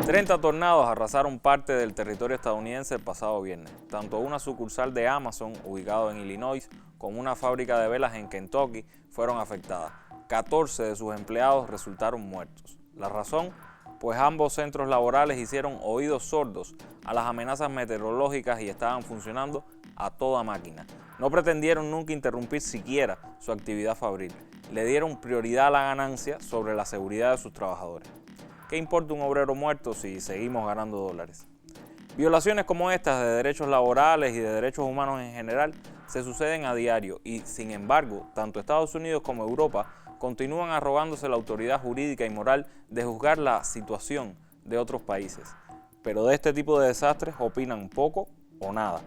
30 tornados arrasaron parte del territorio estadounidense el pasado viernes. Tanto una sucursal de Amazon, ubicado en Illinois, como una fábrica de velas en Kentucky fueron afectadas. 14 de sus empleados resultaron muertos. ¿La razón? Pues ambos centros laborales hicieron oídos sordos a las amenazas meteorológicas y estaban funcionando a toda máquina. No pretendieron nunca interrumpir siquiera su actividad fabril. Le dieron prioridad a la ganancia sobre la seguridad de sus trabajadores. ¿Qué importa un obrero muerto si seguimos ganando dólares? Violaciones como estas de derechos laborales y de derechos humanos en general se suceden a diario y, sin embargo, tanto Estados Unidos como Europa continúan arrogándose la autoridad jurídica y moral de juzgar la situación de otros países. Pero de este tipo de desastres opinan poco o nada.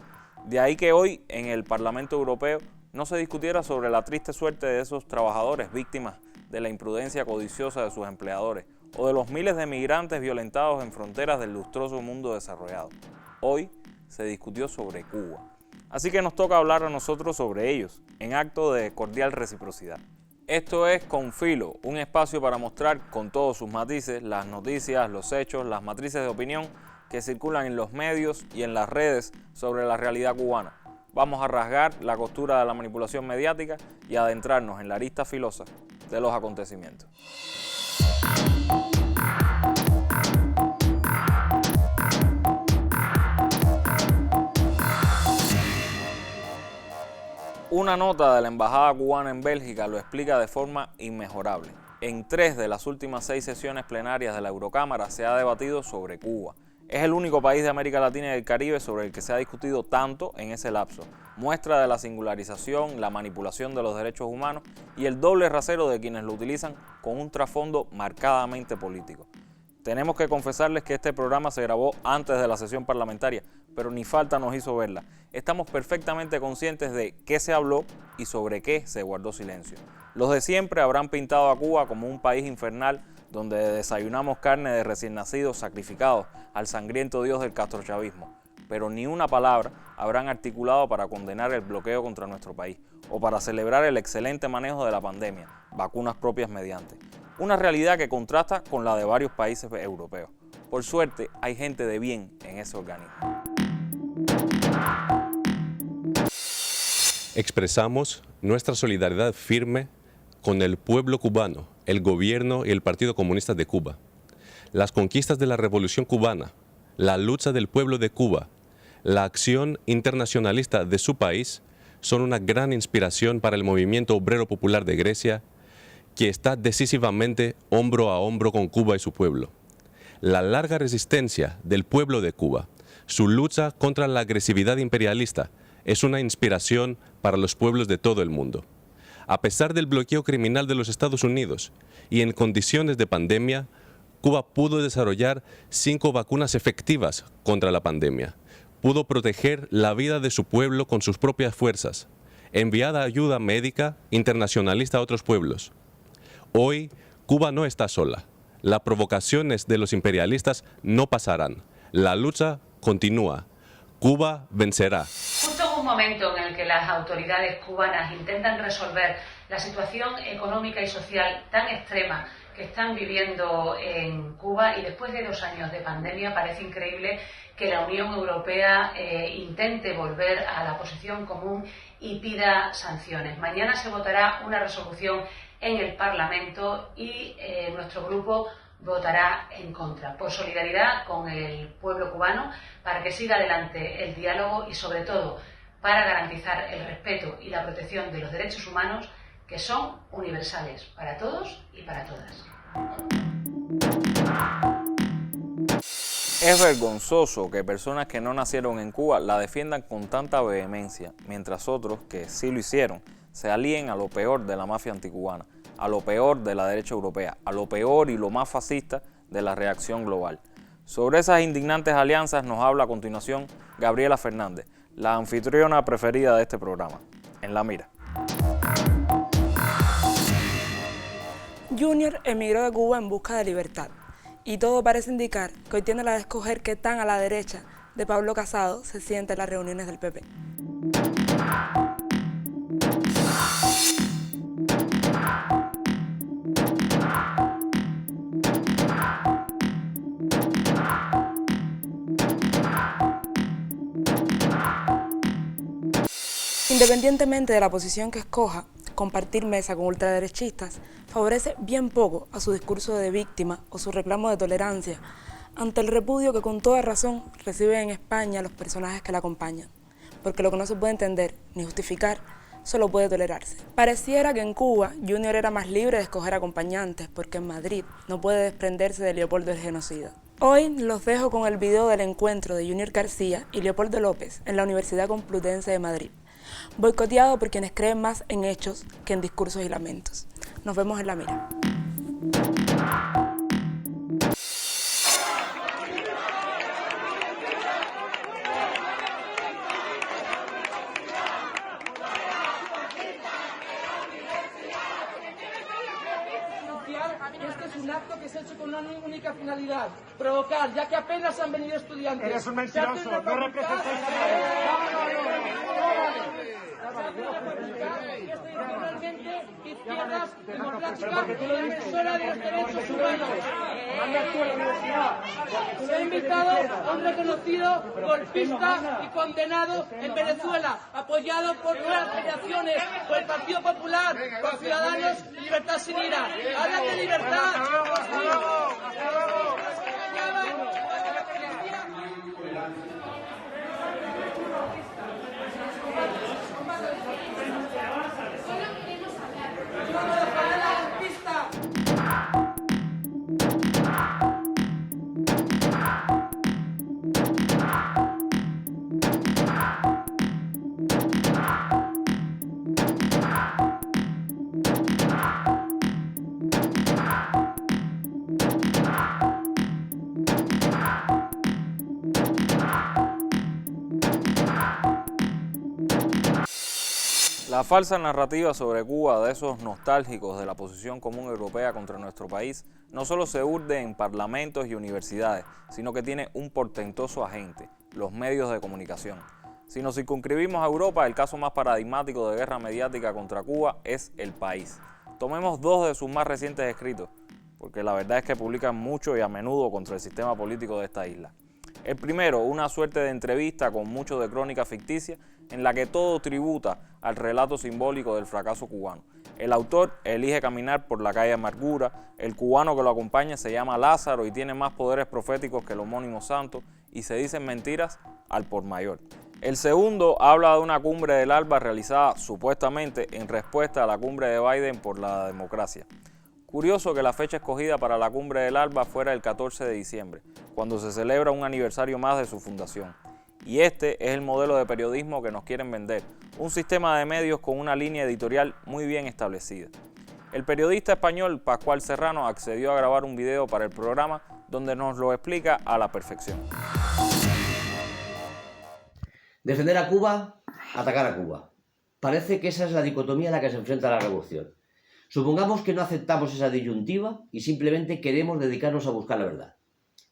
De ahí que hoy en el Parlamento Europeo no se discutiera sobre la triste suerte de esos trabajadores víctimas de la imprudencia codiciosa de sus empleadores o de los miles de migrantes violentados en fronteras del lustroso mundo desarrollado. Hoy se discutió sobre Cuba. Así que nos toca hablar a nosotros sobre ellos, en acto de cordial reciprocidad. Esto es Con Filo, un espacio para mostrar con todos sus matices las noticias, los hechos, las matrices de opinión que circulan en los medios y en las redes sobre la realidad cubana. Vamos a rasgar la costura de la manipulación mediática y adentrarnos en la arista filosa de los acontecimientos. Una nota de la Embajada cubana en Bélgica lo explica de forma inmejorable. En 3 de las últimas 6 sesiones plenarias de la Eurocámara se ha debatido sobre Cuba. Es el único país de América Latina y del Caribe sobre el que se ha discutido tanto en ese lapso. Muestra de la singularización, la manipulación de los derechos humanos y el doble rasero de quienes lo utilizan con un trasfondo marcadamente político. Tenemos que confesarles que este programa se grabó antes de la sesión parlamentaria, pero ni falta nos hizo verla. Estamos perfectamente conscientes de qué se habló y sobre qué se guardó silencio. Los de siempre habrán pintado a Cuba como un país infernal donde desayunamos carne de recién nacidos sacrificados al sangriento dios del castrochavismo, pero ni una palabra habrán articulado para condenar el bloqueo contra nuestro país o para celebrar el excelente manejo de la pandemia, vacunas propias mediante. Una realidad que contrasta con la de varios países europeos. Por suerte, hay gente de bien en ese organismo. Expresamos nuestra solidaridad firme con el pueblo cubano, el gobierno y el Partido Comunista de Cuba. Las conquistas de la Revolución Cubana, la lucha del pueblo de Cuba, la acción internacionalista de su país son una gran inspiración para el movimiento obrero popular de Grecia, que está decisivamente hombro a hombro con Cuba y su pueblo. La larga resistencia del pueblo de Cuba, su lucha contra la agresividad imperialista, es una inspiración para los pueblos de todo el mundo. A pesar del bloqueo criminal de los Estados Unidos y en condiciones de pandemia, Cuba pudo desarrollar 5 vacunas efectivas contra la pandemia. Pudo proteger la vida de su pueblo con sus propias fuerzas, enviada ayuda médica internacionalista a otros pueblos. Hoy, Cuba no está sola. Las provocaciones de los imperialistas no pasarán. La lucha continúa. Cuba vencerá. Justo en un momento en el que las autoridades cubanas intentan resolver la situación económica y social tan extrema que están viviendo en Cuba y después de 2 años de pandemia, parece increíble que la Unión Europea intente volver a la posición común y pida sanciones. Mañana se votará una resolución en el Parlamento y nuestro grupo votará en contra, por solidaridad con el pueblo cubano, para que siga adelante el diálogo y, sobre todo, para garantizar el respeto y la protección de los derechos humanos, que son universales para todos y para todas. Es vergonzoso que personas que no nacieron en Cuba la defiendan con tanta vehemencia, mientras otros, que sí lo hicieron, se alíen a lo peor de la mafia anticubana, a lo peor de la derecha europea, a lo peor y lo más fascista de la reacción global. Sobre esas indignantes alianzas nos habla a continuación Gabriela Fernández, la anfitriona preferida de este programa. En la mira. Junior emigró de Cuba en busca de libertad y todo parece indicar que hoy tiene la de escoger qué tan a la derecha de Pablo Casado se siente en las reuniones del PP. Independientemente de la posición que escoja, compartir mesa con ultraderechistas favorece bien poco a su discurso de víctima o su reclamo de tolerancia ante el repudio que con toda razón reciben en España los personajes que la acompañan, porque lo que no se puede entender ni justificar solo puede tolerarse. Pareciera que en Cuba Junior era más libre de escoger acompañantes, porque en Madrid no puede desprenderse de Leopoldo el genocida. Hoy los dejo con el video del encuentro de Junior García y Leopoldo López en la Universidad Complutense de Madrid, boicoteado por quienes creen más en hechos que en discursos y lamentos. Nos vemos en la mira. Este es un acto que se ha hecho con una única finalidad: provocar, ya que apenas han venido estudiantes. Eres un mentiroso, no representáis Realmente izquierdas democráticas y defensora de los derechos humanos. Se ha invitado a un reconocido golpista y condenado en Venezuela, apoyado por nuevas generaciones, por el Partido Popular, por Ciudadanos y Libertad Sin Ira. ¡Hablan de libertad! La falsa narrativa sobre Cuba de esos nostálgicos de la posición común europea contra nuestro país no solo se urde en parlamentos y universidades, sino que tiene un portentoso agente, los medios de comunicación. Si nos circunscribimos a Europa, el caso más paradigmático de guerra mediática contra Cuba es El País. Tomemos dos de sus más recientes escritos, porque la verdad es que publican mucho y a menudo contra el sistema político de esta isla. El primero, una suerte de entrevista con mucho de crónica ficticia en la que todo tributa al relato simbólico del fracaso cubano. El autor elige caminar por la calle Amargura, el cubano que lo acompaña se llama Lázaro y tiene más poderes proféticos que el homónimo santo y se dicen mentiras al por mayor. El segundo habla de una cumbre del ALBA realizada supuestamente en respuesta a la cumbre de Biden por la democracia. Curioso que la fecha escogida para la cumbre del ALBA fuera el 14 de diciembre, cuando se celebra un aniversario más de su fundación. Y este es el modelo de periodismo que nos quieren vender, un sistema de medios con una línea editorial muy bien establecida. El periodista español Pascual Serrano accedió a grabar un video para el programa donde nos lo explica a la perfección. Defender a Cuba, atacar a Cuba. Parece que esa es la dicotomía a la que se enfrenta la revolución. Supongamos que no aceptamos esa disyuntiva y simplemente queremos dedicarnos a buscar la verdad.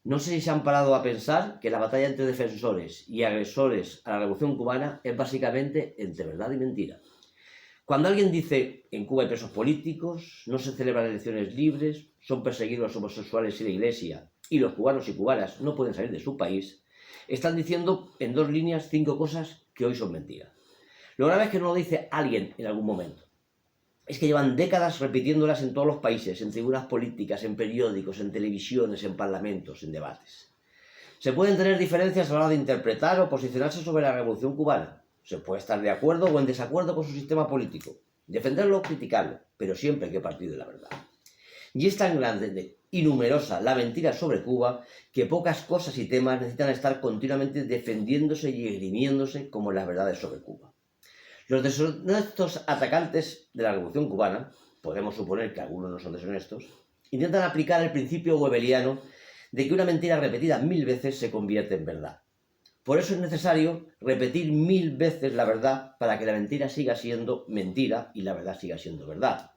No sé si se han parado a pensar que la batalla entre defensores y agresores a la revolución cubana es básicamente entre verdad y mentira. Cuando alguien dice en Cuba hay presos políticos, no se celebran elecciones libres, son perseguidos los homosexuales y la iglesia, y los cubanos y cubanas no pueden salir de su país, están diciendo en dos líneas 5 cosas que hoy son mentiras. Lo grave es que no lo dice alguien en algún momento. Es que llevan décadas repitiéndolas en todos los países, en tribunas políticas, en periódicos, en televisiones, en parlamentos, en debates. Se pueden tener diferencias a la hora de interpretar o posicionarse sobre la revolución cubana. Se puede estar de acuerdo o en desacuerdo con su sistema político, defenderlo o criticarlo, pero siempre hay que partir de la verdad. Y es tan grande y numerosa la mentira sobre Cuba que pocas cosas y temas necesitan estar continuamente defendiéndose y esgrimiéndose como las verdades sobre Cuba. Los deshonestos atacantes de la revolución cubana, podemos suponer que algunos no son deshonestos, intentan aplicar el principio goebbeliano de que una mentira repetida 1000 veces se convierte en verdad. Por eso es necesario repetir 1000 veces la verdad para que la mentira siga siendo mentira y la verdad siga siendo verdad.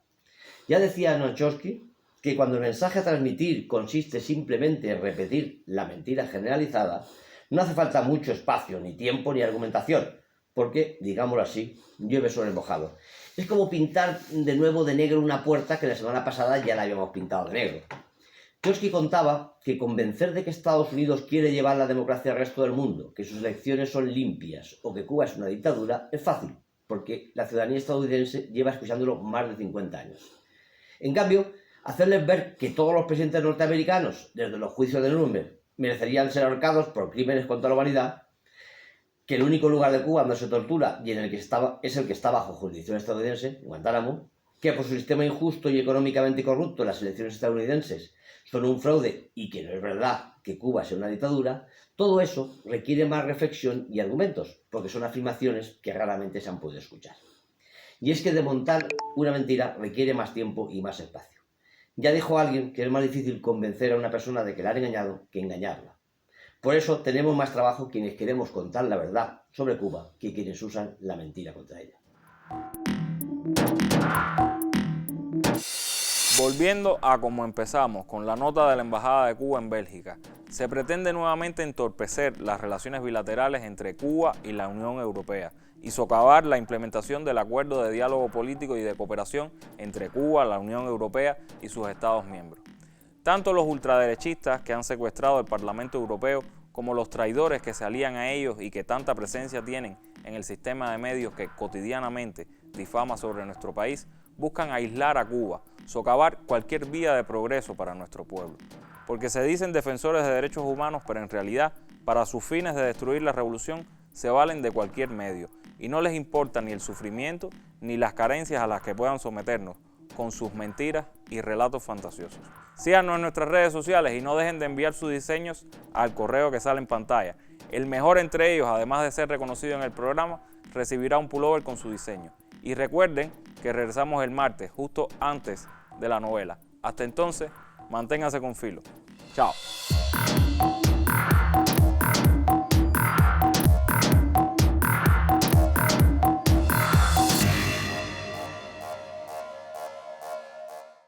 Ya decía Noam Chomsky que cuando el mensaje a transmitir consiste simplemente en repetir la mentira generalizada, no hace falta mucho espacio, ni tiempo, ni argumentación, porque, digámoslo así, llueve sobre el mojado. Es como pintar de nuevo de negro una puerta que la semana pasada ya la habíamos pintado de negro. Chomsky contaba que convencer de que Estados Unidos quiere llevar la democracia al resto del mundo, que sus elecciones son limpias o que Cuba es una dictadura, es fácil. porque la ciudadanía estadounidense lleva escuchándolo más de 50 años. En cambio, hacerles ver que todos los presidentes norteamericanos, desde los juicios de Nuremberg, merecerían ser ahorcados por crímenes contra la humanidad, que el único lugar de Cuba donde se tortura y en el que es el que está bajo jurisdicción estadounidense, Guantánamo, que por su sistema injusto y económicamente corrupto las elecciones estadounidenses son un fraude y que no es verdad que Cuba sea una dictadura, todo eso requiere más reflexión y argumentos, porque son afirmaciones que raramente se han podido escuchar. Y es que desmontar una mentira requiere más tiempo y más espacio. Ya dijo alguien que es más difícil convencer a una persona de que la han engañado que engañarla. Por eso tenemos más trabajo quienes queremos contar la verdad sobre Cuba que quienes usan la mentira contra ella. Volviendo a como empezamos, con la nota de la Embajada de Cuba en Bélgica, se pretende nuevamente entorpecer las relaciones bilaterales entre Cuba y la Unión Europea y socavar la implementación del acuerdo de diálogo político y de cooperación entre Cuba, la Unión Europea y sus Estados miembros. Tanto los ultraderechistas que han secuestrado el Parlamento Europeo como los traidores que se alían a ellos y que tanta presencia tienen en el sistema de medios que cotidianamente difama sobre nuestro país, buscan aislar a Cuba, socavar cualquier vía de progreso para nuestro pueblo. Porque se dicen defensores de derechos humanos, pero en realidad, para sus fines de destruir la revolución, se valen de cualquier medio y no les importa ni el sufrimiento ni las carencias a las que puedan someternos con sus mentiras y relatos fantasiosos. Síganos en nuestras redes sociales y no dejen de enviar sus diseños al correo que sale en pantalla. El mejor entre ellos, además de ser reconocido en el programa, recibirá un pullover con su diseño. Y recuerden que regresamos el martes, justo antes de la novela. Hasta entonces, manténganse con filo. Chao.